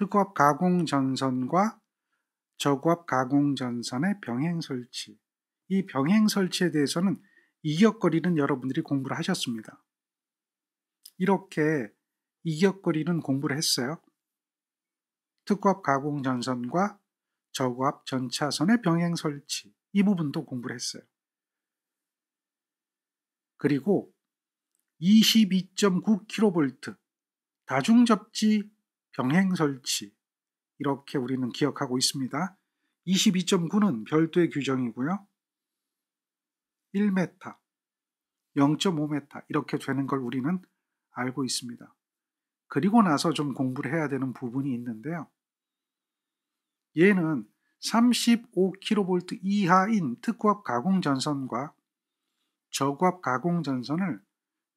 특고압 가공전선과 저고압 가공전선의 병행 설치. 이 병행 설치에 대해서는 이격거리는 여러분들이 공부를 하셨습니다. 이렇게 이격거리는 공부를 했어요. 특고압 가공전선과 저고압 전차선의 병행 설치. 이 부분도 공부를 했어요. 그리고 22.9kV 다중접지 병행 설치. 이렇게 우리는 기억하고 있습니다. 22.9는 별도의 규정이고요. 1m, 0.5m 이렇게 되는 걸 우리는 알고 있습니다. 그리고 나서 좀 공부를 해야 되는 부분이 있는데요. 얘는 35kV 이하인 특고압 가공전선과 저고압 가공전선을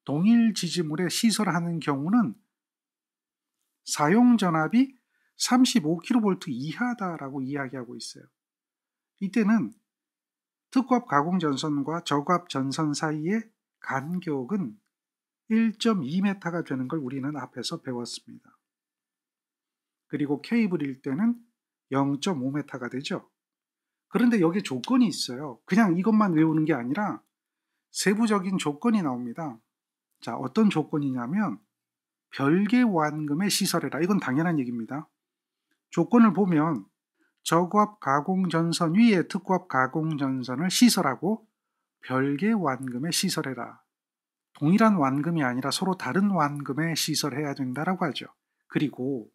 동일 지지물에 시설하는 경우는 사용전압이 35kV 이하다라고 이야기하고 있어요. 이때는 특고압 가공전선과 저고압 전선 사이의 간격은 1.2m가 되는 걸 우리는 앞에서 배웠습니다. 그리고 케이블일 때는 0.5m가 되죠. 그런데 여기에 조건이 있어요. 그냥 이것만 외우는 게 아니라 세부적인 조건이 나옵니다. 자, 어떤 조건이냐면 별개 완금에 시설해라. 이건 당연한 얘기입니다. 조건을 보면 저고압 가공전선 위에 특고압 가공전선을 시설하고 별개 완금에 시설해라. 동일한 완금이 아니라 서로 다른 완금에 시설해야 된다라고 하죠. 그리고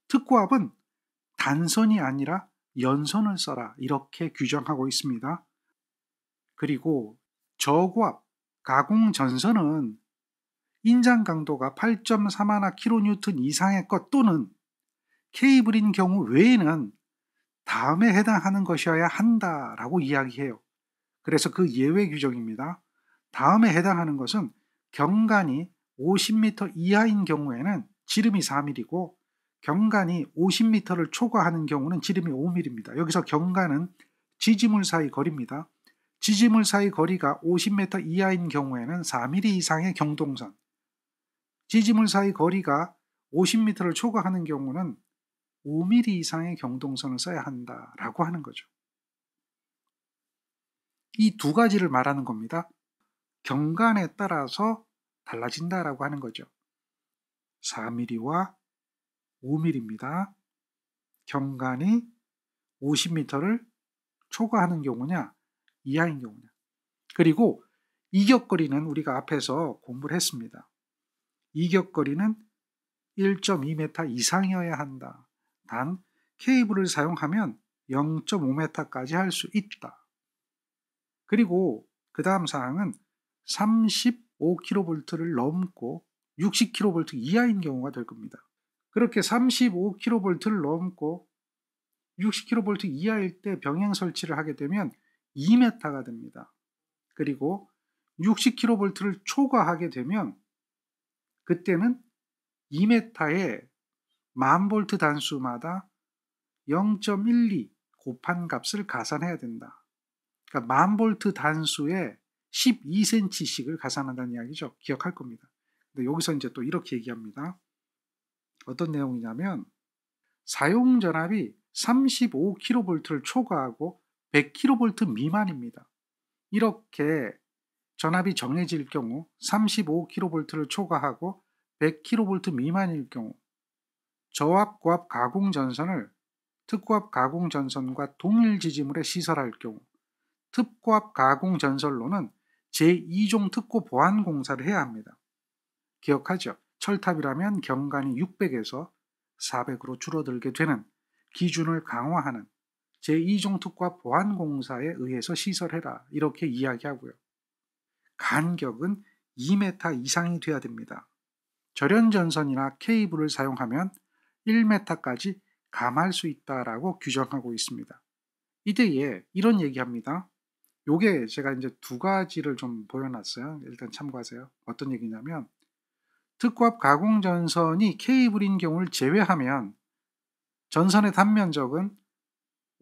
특고압은 단선이 아니라 연선을 써라. 이렇게 규정하고 있습니다. 그리고 저고압 가공전선은 인장 강도가 8.31kN 이상의 것 또는 케이블인 경우 외에는 다음에 해당하는 것이어야 한다라고 이야기해요. 그래서 그 예외 규정입니다. 다음에 해당하는 것은 경관이 50m 이하인 경우에는 지름이 4mm이고 경관이 50m를 초과하는 경우는 지름이 5mm입니다. 여기서 경관은 지지물 사이 거리입니다. 지지물 사이 거리가 50m 이하인 경우에는 4mm 이상의 경동선, 지지물 사이 거리가 50m를 초과하는 경우는 5mm 이상의 경동선을 써야 한다라고 하는 거죠. 이 두 가지를 말하는 겁니다. 경관에 따라서 달라진다라고 하는 거죠. 4mm와 5mm입니다. 경관이 50m를 초과하는 경우냐, 이하인 경우냐. 그리고 이격거리는 우리가 앞에서 공부를 했습니다. 이격거리는 1.2m 이상이어야 한다. 단 케이블을 사용하면 0.5m까지 할 수 있다. 그리고 그 다음 사항은 35kV를 넘고 60kV 이하인 경우가 될 겁니다. 그렇게 35kV를 넘고 60kV 이하일 때 병행 설치를 하게 되면 2m가 됩니다. 그리고 60kV를 초과하게 되면 그때는 2m에 1000V 단수마다 0.12 곱한 값을 가산해야 된다. 그러니까 1000V 단수에 12cm씩을 가산한다는 이야기죠. 기억할 겁니다. 근데 여기서 이제 또 이렇게 얘기합니다. 어떤 내용이냐면 사용 전압이 35kV를 초과하고 100kV 미만입니다. 이렇게 전압이 정해질 경우 35kV를 초과하고 100kV 미만일 경우 저압 고압 가공전선을 특고압 가공전선과 동일 지지물에 시설할 경우 특고압 가공전선로는 제2종 특고 보안 공사를 해야 합니다. 기억하죠? 철탑이라면 경관이 600에서 400으로 줄어들게 되는 기준을 강화하는 제2종 특고압 보안 공사에 의해서 시설해라. 이렇게 이야기하고요. 간격은 2m 이상이 돼야 됩니다. 절연전선이나 케이블을 사용하면 1m까지 감할 수 있다라고 규정하고 있습니다. 이때에 이런 얘기합니다. 요게 제가 이제 두 가지를 좀 보여놨어요. 일단 참고하세요. 어떤 얘기냐면 특고압 가공전선이 케이블인 경우를 제외하면 전선의 단면적은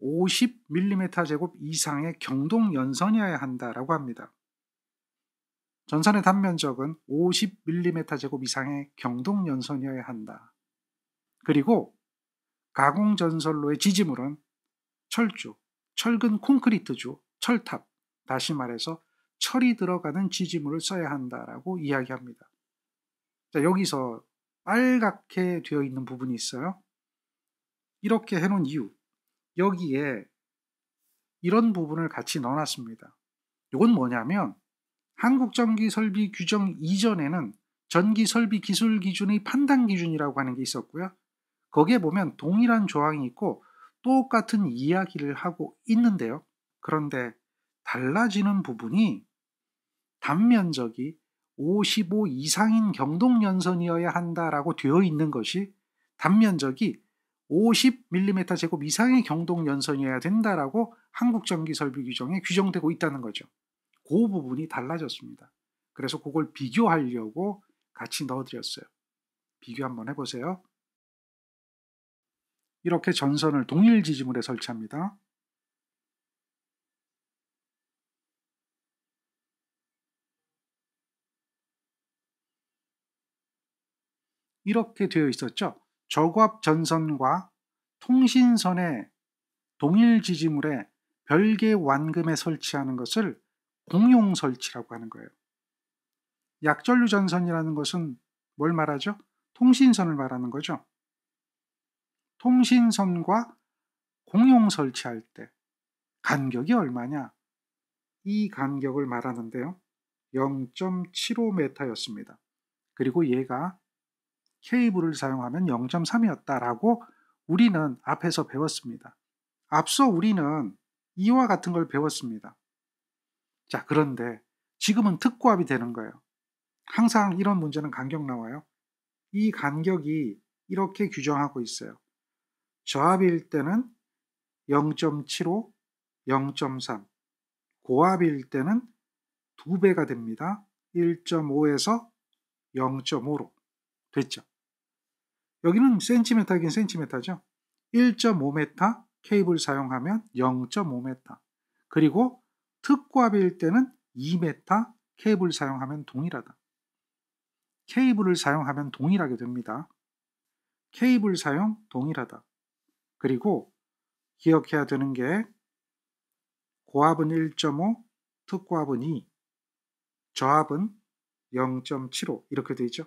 50mm² 이상의 경동연선이어야 한다라고 합니다. 전선의 단면적은 50mm² 이상의 경동연선이어야 한다. 그리고 가공전선로의 지지물은 철조, 철근 콘크리트조, 철탑, 다시 말해서 철이 들어가는 지지물을 써야 한다라고 이야기합니다. 자, 여기서 빨갛게 되어 있는 부분이 있어요. 이렇게 해놓은 이유, 여기에 이런 부분을 같이 넣어놨습니다. 이건 뭐냐면 한국전기설비규정 이전에는 전기설비기술기준의 판단기준이라고 하는 게 있었고요. 거기에 보면 동일한 조항이 있고 똑같은 이야기를 하고 있는데요. 그런데 달라지는 부분이 단면적이 55 이상인 경동연선이어야 한다라고 되어 있는 것이 단면적이 50mm 제곱 이상의 경동연선이어야 된다라고 한국전기설비규정에 규정되고 있다는 거죠. 그 부분이 달라졌습니다. 그래서 그걸 비교하려고 같이 넣어드렸어요. 비교 한번 해보세요. 이렇게 전선을 동일 지지물에 설치합니다. 이렇게 되어 있었죠. 저고압 전선과 통신선의 동일 지지물에 별개 완금에 설치하는 것을 공용 설치라고 하는 거예요. 약전류 전선이라는 것은 뭘 말하죠? 통신선을 말하는 거죠. 통신선과 공용 설치할 때 간격이 얼마냐? 이 간격을 말하는데요. 0.75m였습니다. 그리고 얘가 케이블을 사용하면 0.3이었다라고 우리는 앞에서 배웠습니다. 앞서 우리는 이와 같은 걸 배웠습니다. 자, 그런데 지금은 특고압이 되는 거예요. 항상 이런 문제는 간격 나와요. 이 간격이 이렇게 규정하고 있어요. 저압일 때는 0.75, 0.3, 고압일 때는 2배가 됩니다. 1.5에서 0.5로 됐죠. 여기는 센티미터이긴 센티미터죠. 1.5m 케이블 사용하면 0.5m. 그리고 특고압일 때는 2m 케이블 사용하면 동일하다. 케이블을 사용하면 동일하게 됩니다. 케이블 사용 동일하다. 그리고 기억해야 되는 게 고압은 1.5, 특고압은 2, 저압은 0.75 이렇게 되죠.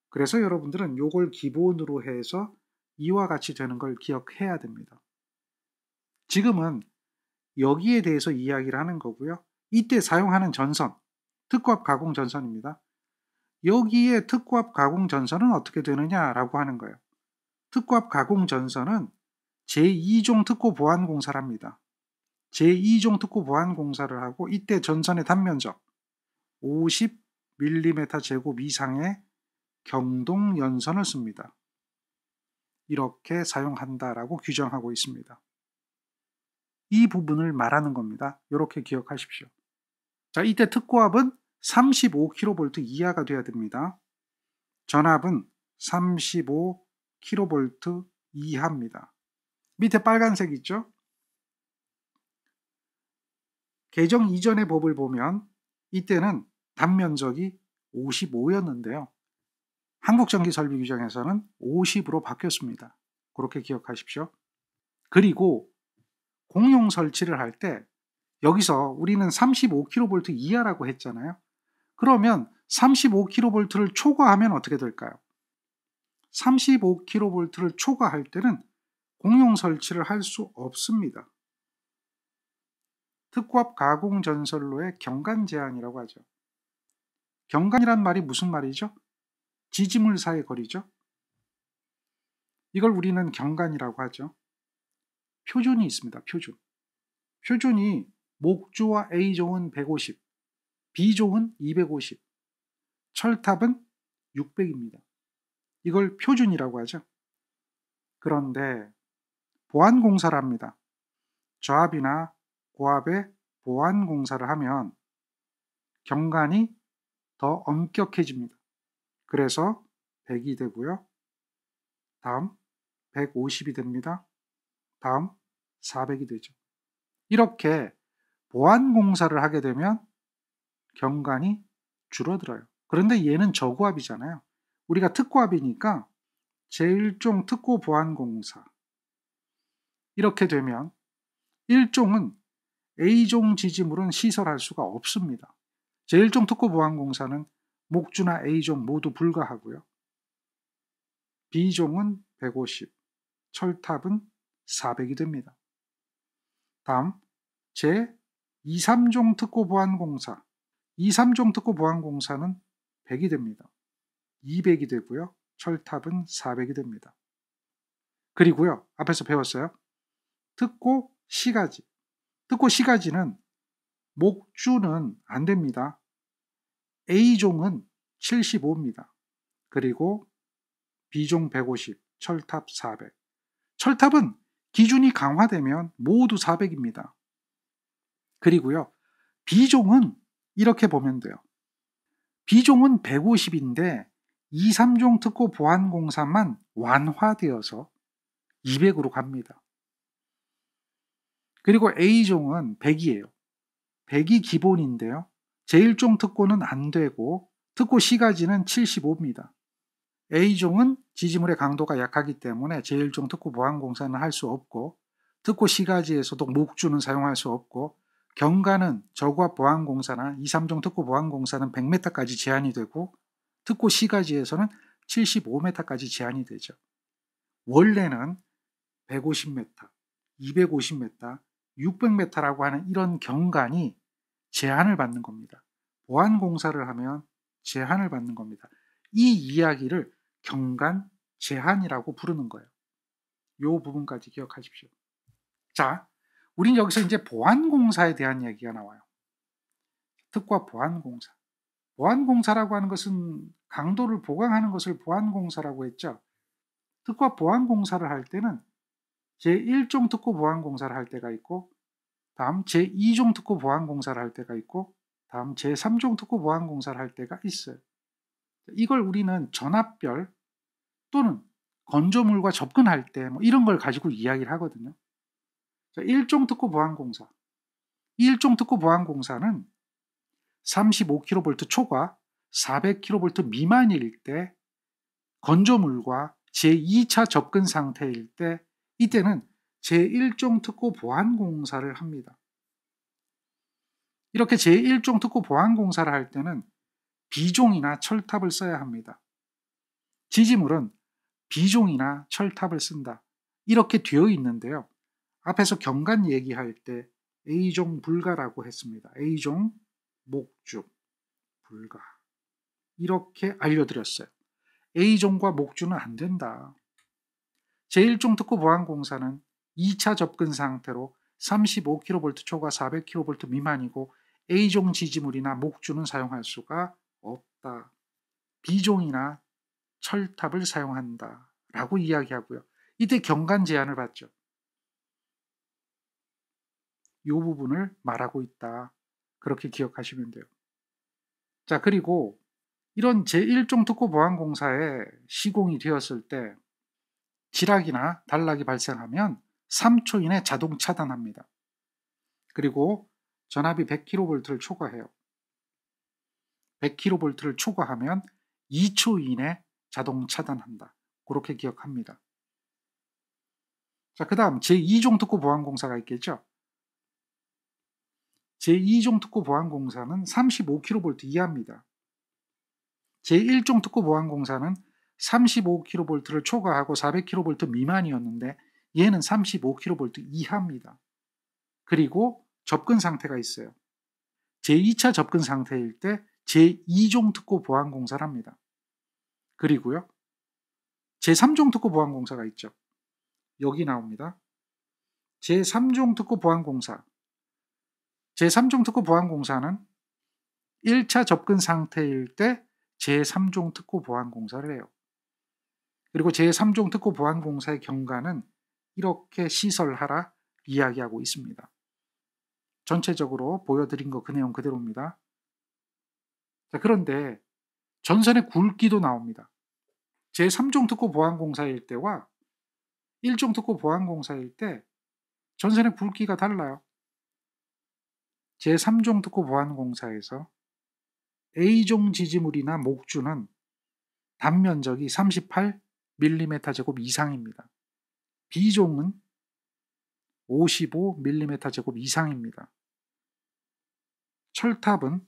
그래서 여러분들은 이걸 기본으로 해서 이와 같이 되는 걸 기억해야 됩니다. 지금은 여기에 대해서 이야기를 하는 거고요. 이때 사용하는 전선, 특고압 가공 전선입니다. 여기에 특고압 가공 전선은 어떻게 되느냐라고 하는 거예요. 특고압 가공 전선은 제2종 특고 보안 공사를 합니다. 제2종 특고 보안 공사를 하고 이때 전선의 단면적 50mm 제곱 이상의 경동 연선을 씁니다. 이렇게 사용한다라고 규정하고 있습니다. 이 부분을 말하는 겁니다. 이렇게 기억하십시오. 자, 이때 특고압은 35kV 이하가 돼야 됩니다. 전압은 35kV 이하입니다. 밑에 빨간색 있죠? 개정 이전의 법을 보면 이때는 단면적이 55였는데요. 한국전기설비규정에서는 50으로 바뀌었습니다. 그렇게 기억하십시오. 그리고 공용 설치를 할 때 여기서 우리는 35kV 이하라고 했잖아요. 그러면 35kV를 초과하면 어떻게 될까요? 35kV를 초과할 때는 공용 설치를 할 수 없습니다. 특고압 가공 전선로의 경간 제한이라고 하죠. 경간이란 말이 무슨 말이죠? 지지물 사이의 거리죠. 이걸 우리는 경간이라고 하죠. 표준이 있습니다. 표준. 표준이 목조와 A종은 150, B종은 250, 철탑은 600입니다. 이걸 표준이라고 하죠. 그런데 보안공사를 합니다. 저압이나 고압에 보안공사를 하면 경간이 더 엄격해집니다. 그래서 100이 되고요. 다음 150이 됩니다. 다음 400이 되죠. 이렇게 보안공사를 하게 되면 경간이 줄어들어요. 그런데 얘는 저고압이잖아요. 우리가 특고압이니까 제1종 특고 보안공사 이렇게 되면 1종은 A종 지지물은 시설할 수가 없습니다. 제1종 특구보안공사는 목주나 A종 모두 불가하고요. B종은 150, 철탑은 400이 됩니다. 다음 제2, 3종 특구보안공사, 2, 3종 특구보안공사는 100이 됩니다. 200이 되고요. 철탑은 400이 됩니다. 그리고요, 앞에서 배웠어요. 특고 시가지. 특고 시가지는 목주는 안 됩니다. A종은 75입니다. 그리고 B종 150, 철탑 400. 철탑은 기준이 강화되면 모두 400입니다. 그리고요, B종은 이렇게 보면 돼요. B종은 150인데 2, 3종 특고 보안공사만 완화되어서 200으로 갑니다. 그리고 A종은 100이에요. 100이 기본인데요. 제1종 특고는 안 되고 특고 시가지는 75입니다. A종은 지지물의 강도가 약하기 때문에 제1종 특고 보안공사는 할 수 없고 특고 시가지에서도 목주는 사용할 수 없고 경가는 저고압 보안공사나 2, 3종 특고 보안공사는 100m까지 제한이 되고 특고 시가지에서는 75m까지 제한이 되죠. 원래는 150m, 250m, 600m라고 하는 이런 경관이 제한을 받는 겁니다. 보안공사를 하면 제한을 받는 겁니다. 이 이야기를 경관 제한이라고 부르는 거예요. 이 부분까지 기억하십시오. 자, 우린 여기서 이제 보안공사에 대한 얘기가 나와요. 특과 보안공사. 보안공사라고 하는 것은 강도를 보강하는 것을 보안공사라고 했죠. 특과 보안공사를 할 때는 제1종 특고 보안공사를 할 때가 있고 다음 제2종 특고 보안공사를 할 때가 있고 다음 제3종 특고 보안공사를 할 때가 있어요. 이걸 우리는 전압별 또는 건조물과 접근할 때 뭐 이런 걸 가지고 이야기를 하거든요. 1종 특고 보안공사. 1종 특고 보안공사는 35kV 초과 400kV 미만일 때 건조물과 제2차 접근 상태일 때 이때는 제1종 특고 보안공사를 합니다. 이렇게 제1종 특고 보안공사를 할 때는 B종이나 철탑을 써야 합니다. 지지물은 B종이나 철탑을 쓴다. 이렇게 되어 있는데요. 앞에서 경관 얘기할 때 A종 불가라고 했습니다. A종 목주 불가 이렇게 알려드렸어요. A종과 목주는 안 된다. 제1종 특고 보안공사는 2차 접근 상태로 35kV 초과 400kV 미만이고 A종 지지물이나 목주는 사용할 수가 없다. B종이나 철탑을 사용한다 라고 이야기하고요. 이때 경관 제한을 받죠. 이 부분을 말하고 있다. 그렇게 기억하시면 돼요. 자, 그리고 이런 제1종 특고 보안공사에 시공이 되었을 때 지락이나 단락이 발생하면 3초 이내 자동 차단합니다. 그리고 전압이 100kV를 초과해요. 100kV를 초과하면 2초 이내 자동 차단한다. 그렇게 기억합니다. 자, 그 다음 제2종 특고 보안공사가 있겠죠. 제2종 특고 보안공사는 35kV 이하입니다. 제1종 특고 보안공사는 35kV를 초과하고 400kV 미만이었는데 얘는 35kV 이하입니다. 그리고 접근 상태가 있어요. 제2차 접근 상태일 때 제2종 특고 보안공사를 합니다. 그리고요. 제3종 특고 보안공사가 있죠. 여기 나옵니다. 제3종 특고 보안공사. 제3종 특고 보안공사는 1차 접근 상태일 때 제3종 특고 보안공사를 해요. 그리고 제3종 특고 보안공사의 경과는 이렇게 시설하라 이야기하고 있습니다. 전체적으로 보여드린 거 그 내용 그대로입니다. 자, 그런데 전선의 굵기도 나옵니다. 제3종 특고 보안공사일 때와 1종 특고 보안공사일 때 전선의 굵기가 달라요. 제3종 특고 보안공사에서 A종 지지물이나 목주는 단면적이 38mm 제곱 이상입니다. B종은 55mm 제곱 이상입니다. 철탑은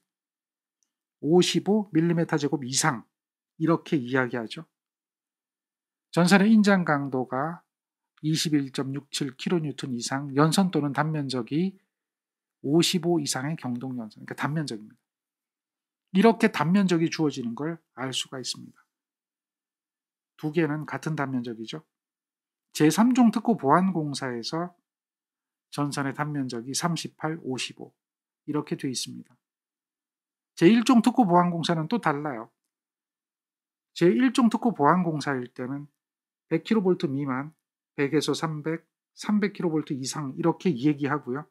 55mm 제곱 이상 이렇게 이야기하죠. 전선의 인장 강도가 21.67kN 이상, 연선 또는 단면적이 55 이상의 경동연선, 그러니까 단면적입니다. 이렇게 단면적이 주어지는 걸 알 수가 있습니다. 두 개는 같은 단면적이죠. 제3종 특구 보안공사에서 전선의 단면적이 38, 55 이렇게 되어 있습니다. 제1종 특구 보안공사는 또 달라요. 제1종 특구 보안공사일 때는 100kV 미만, 100에서 300, 300kV 이상 이렇게 얘기하고요.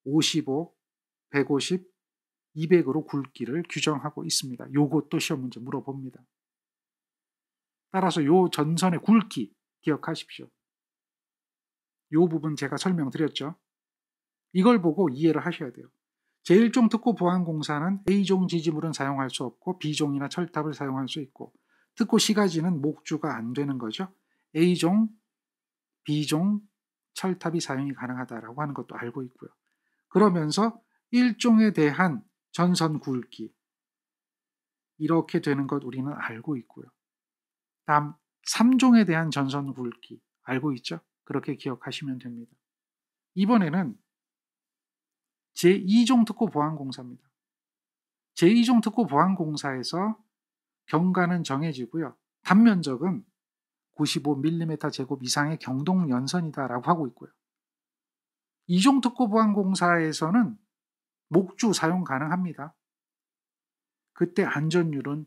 55, 150, 200으로 굵기를 규정하고 있습니다. 요것도 시험 문제 물어봅니다. 따라서 요 전선의 굵기 기억하십시오. 요 부분 제가 설명드렸죠. 이걸 보고 이해를 하셔야 돼요. 제1종 특구 보안공사는 A종 지지물은 사용할 수 없고 B종이나 철탑을 사용할 수 있고, 특구 시가지는 목주가 안 되는 거죠. A종, B종, 철탑이 사용이 가능하다라고 하는 것도 알고 있고요. 그러면서 1종에 대한 전선 굵기 이렇게 되는 것 우리는 알고 있고요. 다음 3종에 대한 전선 굵기 알고 있죠? 그렇게 기억하시면 됩니다. 이번에는 제2종 특구 보안공사입니다. 제2종 특구 보안공사에서 경과는 정해지고요. 단면적은 95mm 제곱 이상의 경동연선이다라고 하고 있고요. 2종 특구 보안공사에서는 목주 사용 가능합니다. 그때 안전율은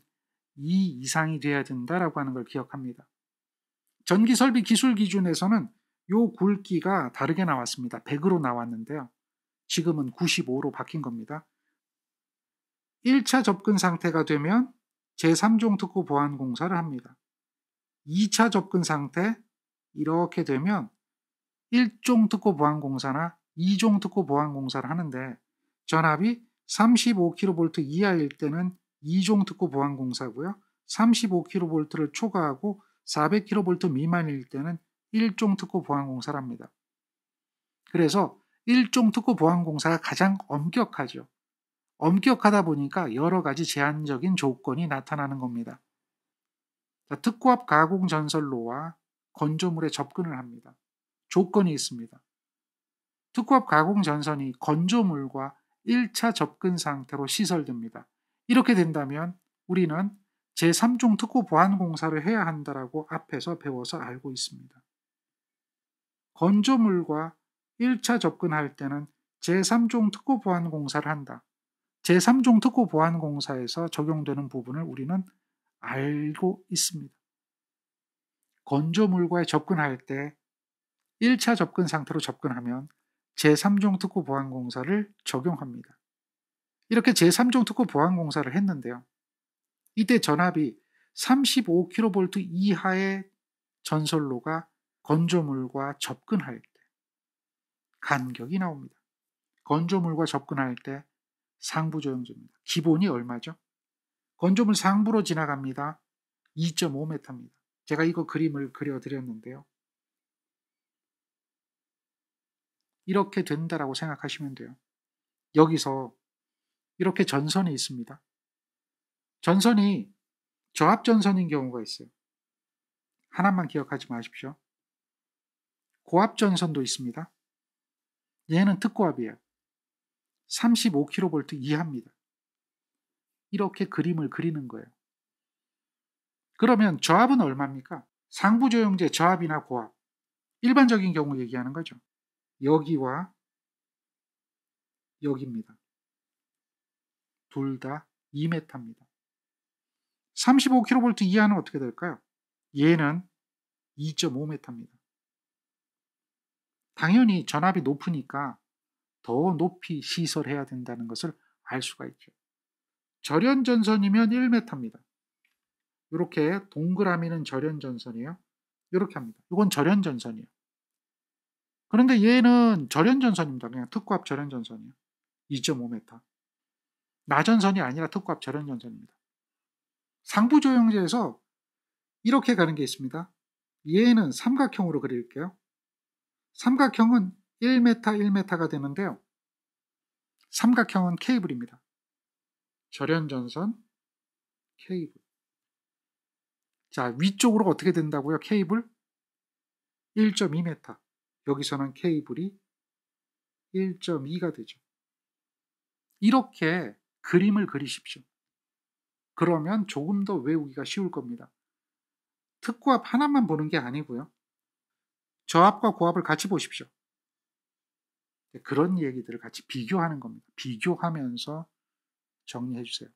2 이상이 돼야 된다라고 하는 걸 기억합니다. 전기설비 기술 기준에서는 요 굵기가 다르게 나왔습니다. 100으로 나왔는데요. 지금은 95로 바뀐 겁니다. 1차 접근 상태가 되면 제3종 특구 보안공사를 합니다. 2차 접근 상태 이렇게 되면 1종 특구 보안공사나 2종 특구 보안공사를 하는데, 전압이 35kV 이하일 때는 2종 특구 보안공사고요. 35kV를 초과하고 400kV 미만일 때는 1종 특구 보안공사를 합니다. 그래서 1종 특구 보안공사가 가장 엄격하죠. 엄격하다 보니까 여러 가지 제한적인 조건이 나타나는 겁니다. 특구압 가공 전선로와 건조물에 접근을 합니다. 조건이 있습니다. 특구압 가공 전선이 건조물과 1차 접근 상태로 시설됩니다. 이렇게 된다면 우리는 제3종 특구 보안공사를 해야 한다라고 앞에서 배워서 알고 있습니다. 건조물과 1차 접근할 때는 제3종 특구 보안공사를 한다. 제3종 특구 보안공사에서 적용되는 부분을 우리는 알고 있습니다. 건조물과에 접근할 때 1차 접근 상태로 접근하면 제3종 특구 보안공사를 적용합니다. 이렇게 제3종 특구 보안공사를 했는데요. 이때 전압이 35kV 이하의 전선로가 건조물과 접근할 때 간격이 나옵니다. 건조물과 접근할 때 상부조영제입니다. 기본이 얼마죠? 건조물 상부로 지나갑니다. 2.5m입니다. 제가 이거 그림을 그려드렸는데요. 이렇게 된다라고 생각하시면 돼요. 여기서 이렇게 전선이 있습니다. 전선이 저압전선인 경우가 있어요. 하나만 기억하지 마십시오. 고압전선도 있습니다. 얘는 특고압이에요. 35kV 이하입니다. 이렇게 그림을 그리는 거예요. 그러면 저압은 얼마입니까? 상부조영제 저압이나 고압, 일반적인 경우 얘기하는 거죠. 여기와 여기입니다. 둘 다 2m입니다. 35kV 이하는 어떻게 될까요? 얘는 2.5m입니다. 당연히 전압이 높으니까 더 높이 시설해야 된다는 것을 알 수가 있죠. 절연전선이면 1m입니다. 이렇게 동그라미는 절연전선이에요. 이렇게 합니다. 이건 절연전선이에요. 그런데 얘는 절연전선입니다. 그냥 특고압 절연전선이에요. 2.5m. 나전선이 아니라 특고압 절연전선입니다. 상부조영제에서 이렇게 가는 게 있습니다. 얘는 삼각형으로 그릴게요. 삼각형은 1m, 1m가 되는데요. 삼각형은 케이블입니다. 절연전선, 케이블. 자, 위쪽으로 어떻게 된다고요? 케이블 1.2m. 여기서는 케이블이 1.2가 되죠. 이렇게 그림을 그리십시오. 그러면 조금 더 외우기가 쉬울 겁니다. 특고합 하나만 보는 게 아니고요. 저합과 고합을 같이 보십시오. 그런 얘기들을 같이 비교하는 겁니다. 비교하면서 정리해 주세요.